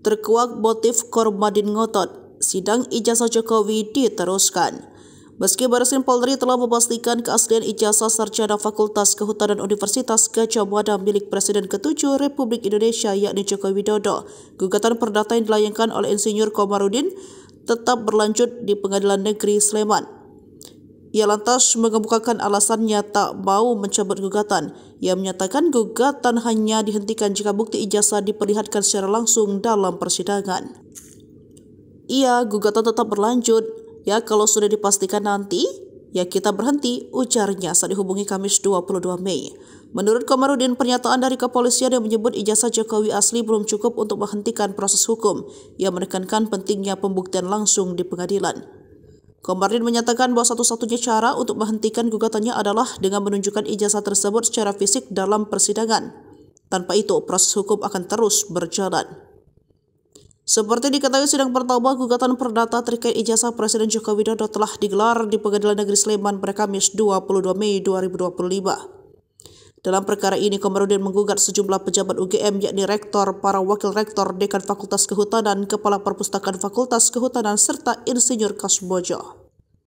Terkuak motif Komarudin ngotot, sidang ijazah Jokowi diteruskan. Meski Bareskrim Polri telah memastikan keaslian ijazah sarjana Fakultas Kehutanan Universitas Gadjah Mada milik Presiden ke-7 Republik Indonesia yakni Joko Widodo, gugatan perdata yang dilayangkan oleh Insinyur Komarudin tetap berlanjut di Pengadilan Negeri Sleman. Ia lantas mengemukakan alasannya tak mau mencabut gugatan. Ia menyatakan gugatan hanya dihentikan jika bukti ijazah diperlihatkan secara langsung dalam persidangan. Gugatan tetap berlanjut. Ya, kalau sudah dipastikan nanti, ya kita berhenti, ujarnya saat dihubungi Kamis 22 Mei. Menurut Komarudin, pernyataan dari kepolisian yang menyebut ijazah Jokowi asli belum cukup untuk menghentikan proses hukum. Ia menekankan pentingnya pembuktian langsung di pengadilan. Komarudin menyatakan bahwa satu-satunya cara untuk menghentikan gugatannya adalah dengan menunjukkan ijazah tersebut secara fisik dalam persidangan. Tanpa itu, proses hukum akan terus berjalan. Seperti diketahui, sidang pertama gugatan perdata terkait ijazah Presiden Joko Widodo telah digelar di Pengadilan Negeri Sleman pada Kamis 22 Mei 2025. Dalam perkara ini, Komarudin menggugat sejumlah pejabat UGM yakni rektor, para wakil rektor, dekan Fakultas Kehutanan, kepala perpustakaan Fakultas Kehutanan, serta Insinyur Kasbojo.